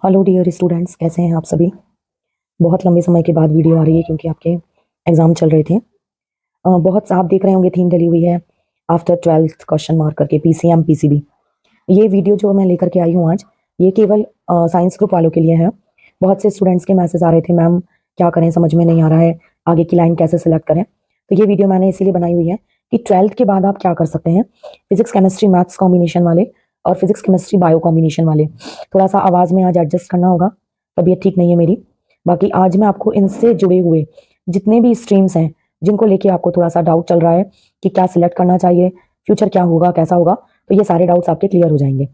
Hello dear students, कैसे हैं आप सभी। बहुत लंबे समय के बाद वीडियो आ रही है क्योंकि आपके एग्जाम चल रहे थे। बहुत आप देख रहे होंगे थीम डली हुई है आफ्टर 12th क्वेश्चन मार्क करके पीसीएम पीसीबी। ये वीडियो जो मैं लेकर के आई हूँ आज, ये केवल साइंस ग्रुप वालों के लिए है। बहुत से स्टूडेंट्स के मैसेज आ रहे थे, मैम क्या करें, समझ में नहीं आ रहा है, आगे की लाइन कैसे सिलेक्ट करें। तो ये वीडियो मैंने इसीलिए बनाई हुई है कि 12th के बाद आप क्या कर सकते हैं। फिजिक्स केमिस्ट्री मैथ्स कॉम्बिनेशन वाले और फिजिक्स केमिस्ट्री बायो कॉम्बिनेशन वाले, थोड़ा सा आवाज़ में आज एडजस्ट करना होगा, तबीयत ठीक नहीं है मेरी। बाकी आज मैं आपको इनसे जुड़े हुए जितने भी स्ट्रीम्स हैं, जिनको लेके आपको थोड़ा सा डाउट चल रहा है कि क्या सिलेक्ट करना चाहिए, फ्यूचर क्या होगा, कैसा होगा, तो ये सारे डाउट्स आपके क्लियर हो जाएंगे।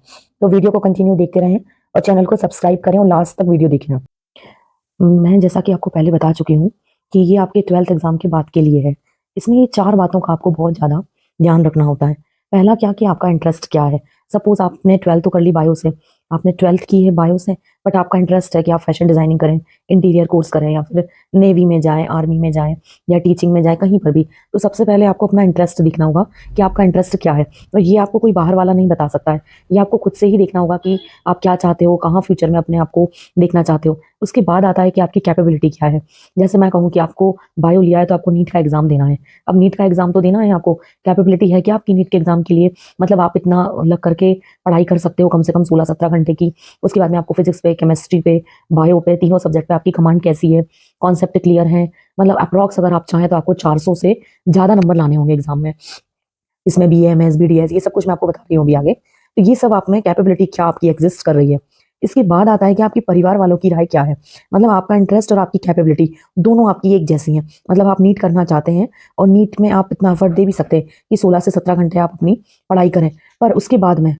तो वीडियो को कंटिन्यू देखते रहें और चैनल को सब्सक्राइब करें और लास्ट तक वीडियो देखना। मैं जैसा कि आपको पहले बता चुकी हूँ कि ये आपके 12th एग्जाम के बाद के लिए है। इसमें ये 4 बातों का आपको बहुत ज़्यादा ध्यान रखना होता है। पहला क्या कि आपका इंटरेस्ट क्या है। सपोज आपने 12th तो कर ली बायो से, आपने 12th की है बायो से, बट आपका इंटरेस्ट है कि आप फैशन डिजाइनिंग करें, इंटीरियर कोर्स करें, या फिर नेवी में जाएं, आर्मी में जाएं, या टीचिंग में जाएं, कहीं पर भी। तो सबसे पहले आपको अपना इंटरेस्ट दिखना होगा कि आपका इंटरेस्ट क्या है। और ये आपको कोई बाहर वाला नहीं बता सकता है, ये आपको खुद से ही देखना होगा कि आप क्या चाहते हो, कहाँ फ्यूचर में अपने आप को देखना चाहते हो। उसके बाद आता है कि आपकी कैपेबिलिटी क्या है। जैसे मैं कहूँ कि आपको बायो लिया है तो आपको नीट का एग्जाम देना है। अब नीट का एग्जाम तो देना है आपको, कैपेबिलिटी है कि आपकी नीट के एग्जाम के लिए, मतलब आप इतना लग करके पढ़ाई कर सकते हो, कम से कम 16-17 घंटे की। उसके बाद में आपको फिजिक्स पे, केमिस्ट्री पे, बायो पे, तीनों सब्जेक्ट पे आपकी कमांड कैसी है, कॉन्सेप्ट क्लियर है। मतलब अप्रॉक्स अगर आप चाहें तो आपको 400 से ज़्यादा नंबर लाने होंगे एग्जाम में। इसमें बीएमएस बीडीएस ये सब कुछ मैं आपको बता रही हूँ अभी आगे। तो ये सब आप में कैपेबिलिटी क्या आपकी एग्जिस्ट कर रही है। इसके बाद आता है कि आपके परिवार वालों की राय क्या है। मतलब आपका इंटरेस्ट और आपकी कैपेबिलिटी दोनों आपकी एक जैसी हैं। मतलब आप नीट करना चाहते हैं और नीट में आप इतना एफर्ट दे भी सकते हैं कि 16 से 17 घंटे आप अपनी पढ़ाई करें, पर उसके बाद में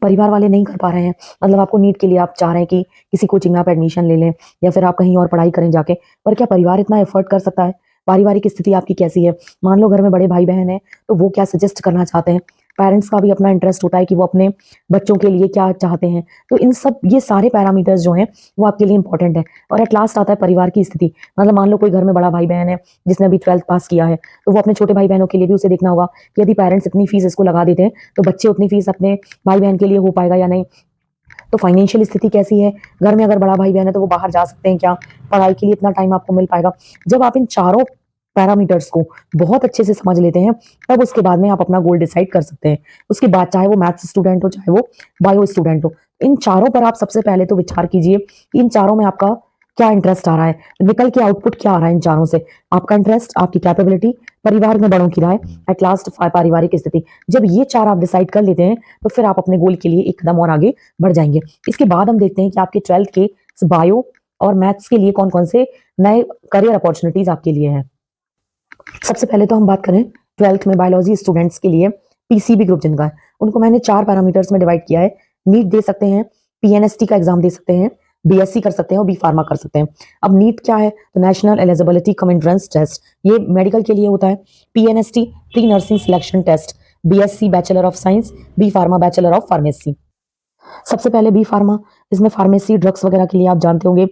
परिवार वाले नहीं कर पा रहे हैं। मतलब आपको नीट के लिए आप चाह रहे हैं कि किसी कोचिंग में आप एडमिशन ले लें या फिर आप कहीं और पढ़ाई करें जाके, पर क्या परिवार इतना एफर्ट कर सकता है। पारिवारिक स्थिति आपकी कैसी है। मान लो घर में बड़े भाई बहन हैं, तो वो क्या सजेस्ट करना चाहते हैं। पेरेंट्स का भी अपना इंटरेस्ट होता है कि वो अपने बच्चों के लिए क्या चाहते हैं। तो इन सब ये सारे पैरामीटर्स जो हैं वो आपके लिए इंपॉर्टेंट है। और एट लास्ट आता है परिवार की स्थिति। मतलब मान लो कोई घर में बड़ा भाई बहन है जिसने अभी 12th पास किया है, तो वो अपने छोटे भाई बहनों के लिए भी उसे देखना होगा कि यदि पेरेंट्स इतनी फीस इसको लगा देते हैं तो बच्चे उतनी फीस अपने भाई बहन के लिए हो पाएगा या नहीं। तो फाइनेंशियल स्थिति कैसी है, घर में अगर बड़ा भाई बहन है तो वो बाहर जा सकते हैं क्या, पढ़ाई के लिए इतना टाइम आपको मिल पाएगा। जब आप इन चारों पैरामीटर्स को बहुत अच्छे से समझ लेते हैं, तब उसके बाद में आप अपना गोल डिसाइड कर सकते हैं। उसके बाद चाहे वो मैथ्स स्टूडेंट हो, चाहे वो बायो स्टूडेंट हो, इन चारों पर आप सबसे पहले तो विचार कीजिए कि इन चारों में आपका क्या इंटरेस्ट आ रहा है, निकल के आउटपुट क्या आ रहा है इन चारों से। आपका इंटरेस्ट, आपकी कैपेबिलिटी, परिवार में बड़ों की राय, एट लास्ट पारिवारिक स्थिति। जब ये चार आप डिसाइड कर लेते हैं तो फिर आप अपने गोल के लिए एक कदम और आगे बढ़ जाएंगे। इसके बाद हम देखते हैं कि आपके 12th के बायो और मैथ्स के लिए कौन कौन से नए करियर अपॉर्चुनिटीज आपके लिए हैं। सबसे पहले तो हम बात करें 12th में बायोलॉजी स्टूडेंट्स के लिए, पीसीबी ग्रुप जिनका है, उनको मैंने 4 पैरामीटर्स में डिवाइड किया है। नीट दे सकते हैं, पीएनएसटी का एग्जाम दे सकते हैं, बीएससी कर सकते हैं और बी फार्मा कर सकते हैं। अब नीट क्या है, तो national eligibility cum entrance test, ये मेडिकल के लिए होता है। PNST pre nursing selection test, BSc bachelor of science, B pharma bachelor of pharmacy. सबसे पहले बी फार्मा, इसमें फार्मेसी ड्रग्स वगैरह के लिए आप जानते होंगे,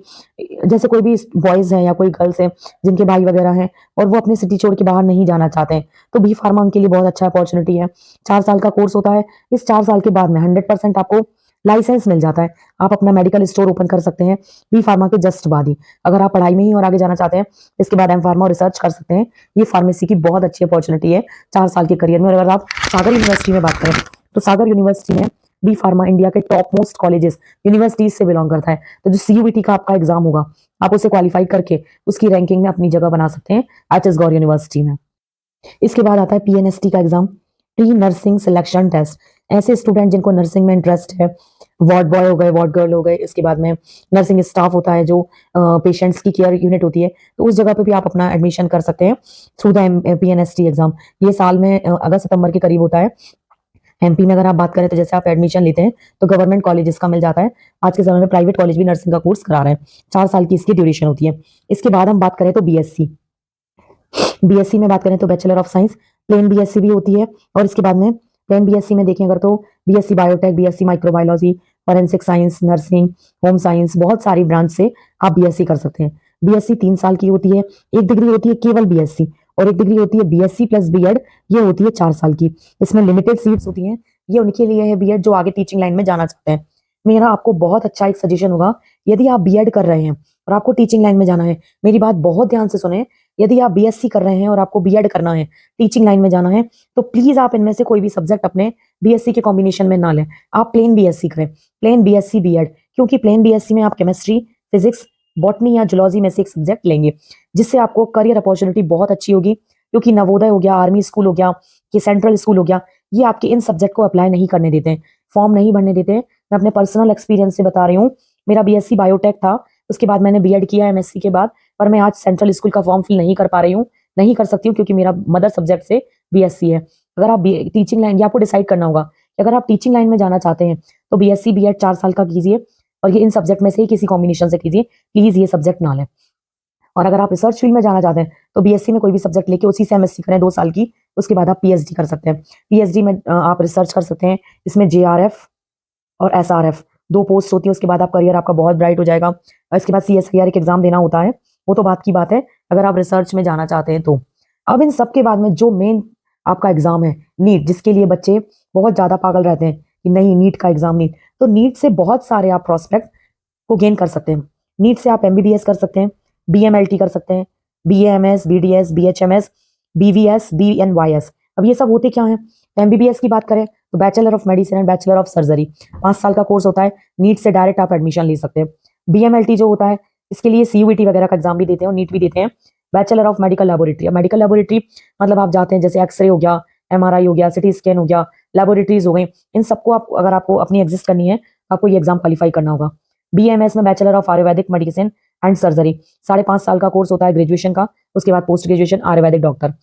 जैसे कोई भी बॉयज हैं या कोई गर्ल्स हैं जिनके भाई वगैरह हैं और वो अपनी सिटी छोड़ के बाहर नहीं जाना चाहते हैं, तो बी फार्मा उनके लिए बहुत अच्छा अपॉर्चुनिटी है। 4 साल का कोर्स होता है। इस 4 साल के बाद में 100% आपको लाइसेंस मिल जाता है। आप अपना मेडिकल स्टोर ओपन कर सकते हैं बी फार्मा के जस्ट बाद ही। अगर आप पढ़ाई में ही और आगे जाना चाहते हैं, इसके बाद एम फार्मा और रिसर्च कर सकते हैं। ये फार्मेसी की बहुत अच्छी अपॉर्चुनिटी है 4 साल के करियर में। और अगर आप सागर यूनिवर्सिटी में बात करें, तो सागर यूनिवर्सिटी में बी फार्मा इंडिया के टॉप मोस्ट कॉलेजेस यूनिवर्सिटीज से बिलोंग करता है। तो जो सीयूईटी का आपका एग्जाम होगा, आप उसे क्वालिफाई करके उसकी रैंकिंग में अपनी जगह बना सकते हैं एचएस गौर यूनिवर्सिटी में। इसके बाद आता है पीएनएसटी का exam, pre nursing selection test. ऐसे स्टूडेंट जिनको नर्सिंग में इंटरेस्ट है, वार्ड बॉय हो गए, वार्ड गर्ल हो गए, इसके बाद में नर्सिंग स्टाफ होता है जो पेशेंट्स की केयर यूनिट होती है, तो उस जगह पे भी आप अपना एडमिशन कर सकते हैं थ्रू द पीएनएसटी एग्जाम। ये साल में अगस्त सितंबर के करीब होता है। एमपी में अगर आप बात करें तो जैसे आप एडमिशन लेते हैं तो गवर्नमेंट कॉलेजेस का मिल जाता है। आज के समय में प्राइवेट कॉलेज भी नर्सिंग का कोर्स करा रहे हैं। 4 साल की इसकी ड्यूरेशन होती है। इसके बाद हम बात करें तो बीएससी, बीएससी में बात करें तो bachelor of science plain BSc भी होती है। और इसके बाद में प्लेन बीएससी में देखें अगर तो BSc biotech, BSc microbiology, forensic science, nursing, home science, बहुत सारी ब्रांच से आप बीएससी कर सकते हैं। बीएससी 3 साल की होती है। एक डिग्री होती है केवल बीएससी और एक डिग्री होती है बीएससी प्लस बीएड, ये होती है 4 साल की। इसमें लिमिटेड सीट्स होती हैं। ये उनके लिए है बीएड जो आगे टीचिंग लाइन में जाना चाहते हैं। मेरा आपको बहुत अच्छा एक सजेशन होगा, यदि आप बीएड कर रहे हैं और आपको टीचिंग लाइन में जाना है, मेरी बात बहुत ध्यान से सुने। यदि आप बीएससी कर रहे हैं और आपको बीएड करना है, टीचिंग लाइन में जाना है, तो प्लीज आप इनमें से कोई भी सब्जेक्ट अपने बीएससी के कॉम्बिनेशन में ना लें। आप प्लेन बीएससी करें, प्लेन बीएससी बीएड, क्योंकि प्लेन बीएससी में आप केमिस्ट्री, फिजिक्स, बॉटनी या जूलॉजी में से एक सब्जेक्ट लेंगे, जिससे आपको करियर अपॉर्चुनिटी बहुत अच्छी होगी। क्योंकि नवोदय हो गया, आर्मी स्कूल हो गया, ये सेंट्रल स्कूल हो गया, ये आपके इन सब्जेक्ट को अप्लाई नहीं करने देते हैं, फॉर्म नहीं भरने देते हैं। मैं अपने पर्सनल एक्सपीरियंस से बता रही हूँ। मेरा बीएससी बायोटेक था, उसके बाद मैंने बीएड किया एमएससी के बाद, पर मैं आज सेंट्रल स्कूल का फॉर्म फिल नहीं कर पा रही हूँ, नहीं कर सकती हूँ, क्योंकि मेरा मदर सब्जेक्ट से बीएससी है। अगर आप टीचिंग लाइन, या आपको डिसाइड करना होगा कि अगर आप टीचिंग लाइन में जाना चाहते हैं तो बीएससी बीएड 4 साल का कीजिए, और ये इन सब्जेक्ट में से ही किसी कॉम्बिनेशन से कीजिए, प्लीज ये सब्जेक्ट ना लें। और अगर आप रिसर्च फील्ड में जाना चाहते हैं तो बीएससी में कोई भी सब्जेक्ट लेके उसी से एमएससी करें 2 साल की, उसके बाद आप पीएचडी कर सकते हैं। पीएचडी में आप रिसर्च कर सकते हैं, इसमें जेआरएफ और एसआरएफ 2 पोस्ट होती है। उसके बाद आप करियर आपका बहुत ब्राइट हो जाएगा। और इसके बाद सीएसआईआर एक एग्जाम देना होता है, वो तो बात की बात है अगर आप रिसर्च में जाना चाहते हैं तो। अब इन सब के बाद में जो मेन आपका एग्जाम है नीट, जिसके लिए बच्चे बहुत ज्यादा पागल रहते हैं कि नहीं नीट का एग्जाम, नीट, तो नीट से बहुत सारे आप प्रोस्पेक्ट को गेन कर सकते हैं। नीट से आप एमबीबीएस कर सकते हैं, बीएमएलटी कर सकते हैं, बीएएमएस, बीडीएस, बीएचएमएस, बीवीएस, बीएनवाईएस। अब ये सब होते क्या है? एमबीबीएस की बात करें तो bachelor of medicine and bachelor of surgery 5 साल का कोर्स होता है, नीट से डायरेक्ट आप एडमिशन ले सकते हैं। बीएमएलटी जो होता है, इसके लिए सीयूईटी वगैरह का एग्जाम भी देते हैं और नीट भी देते हैं। Bachelor of medical laboratory, medical laboratory मतलब आप जाते हैं, जैसे एक्सरे हो गया, एमआरआई हो गया, सिटी स्कैन हो गया, लेबोरेटरीज हो गई, इन सबको आप अगर आपको अपनी एग्जिस्ट करनी है, आपको ये एग्जाम क्वालिफाई करना होगा। बीएमएस में bachelor of Ayurvedic medicine and surgery 5.5 साल का कोर्स होता है ग्रेजुएशन का, उसके बाद post graduation Ayurvedic doctor.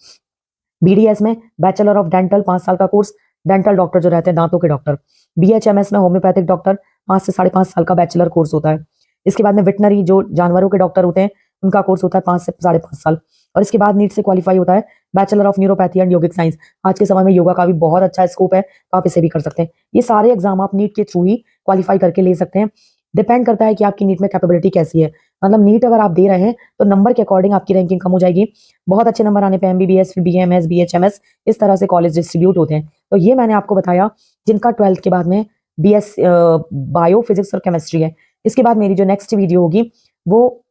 BDS में बैचलर ऑफ डेंटल 5 साल का कोर्स, डेंटल डॉक्टर जो रहते हैं दांतों के डॉक्टर। बीएचएमएस में होम्योपैथिक डॉक्टर 5 से 5.5 साल का बैचलर कोर्स होता है। इसके बाद में वेटनरी जो जानवरों के डॉक्टर होते हैं, उनका कोर्स होता है 5 से 5.5 साल। और इसके बाद नीट से क्वालिफाई होता है bachelor of neuropathy and yogic science. आज के समय में योगा का भी बहुत अच्छा स्कोप है, तो आप इसे भी कर सकते हैं। ये सारे एग्जाम आप नीट के थ्रू ही क्वालिफाई करके ले सकते हैं। डिपेंड करता है कि आपकी नीट में कैपेबिलिटी कैसी है। मतलब नीट अगर आप दे रहे हैं तो नंबर के अकॉर्डिंग आपकी रैंकिंग कम हो जाएगी। बहुत अच्छे नंबर आने पे एमबीबीएस, फिर बीएमएस, बीएचएमएस, इस तरह से कॉलेज डिस्ट्रीब्यूट होते हैं। तो ये मैंने आपको बताया जिनका 12th के बाद में बीएस बायो, फिजिक्स और केमिस्ट्री है। इसके बाद मेरी जो नेक्स्ट वीडियो होगी वो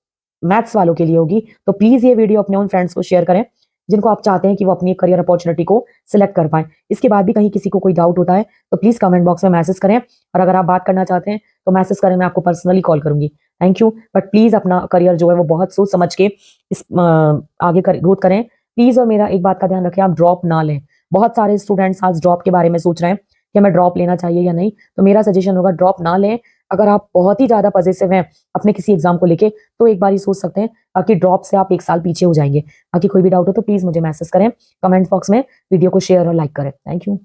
मैथ्स वालों के लिए होगी। तो प्लीज ये वीडियो अपने उन फ्रेंड्स को शेयर करें जिनको आप चाहते हैं कि वो अपनी करियर अपॉर्चुनिटी को सिलेक्ट कर पाए। इसके बाद भी कहीं किसी को कोई डाउट होता है तो प्लीज कमेंट बॉक्स में मैसेज करें, और अगर आप बात करना चाहते हैं तो मैसेज करें, मैं आपको पर्सनली कॉल करूंगी। Thank you. बट प्लीज अपना करियर जो है वो बहुत सोच समझ के इस आगे ग्रोथ करें प्लीज। और मेरा एक बात का ध्यान रखें, आप ड्रॉप ना लें। बहुत सारे स्टूडेंट्स आज ड्रॉप के बारे में सोच रहे हैं कि हमें ड्रॉप लेना चाहिए या नहीं, तो मेरा सजेशन होगा ड्रॉप ना लें। अगर आप बहुत ही ज्यादा पॉजिटिव हैं अपने किसी एग्जाम को लेके तो एक बार ही सोच सकते हैं, बाकी ड्रॉप से आप 1 साल पीछे हो जाएंगे। बाकी कोई भी डाउट हो तो प्लीज मुझे मैसेज करें कमेंट बॉक्स में, वीडियो को शेयर और लाइक करें। Thank you.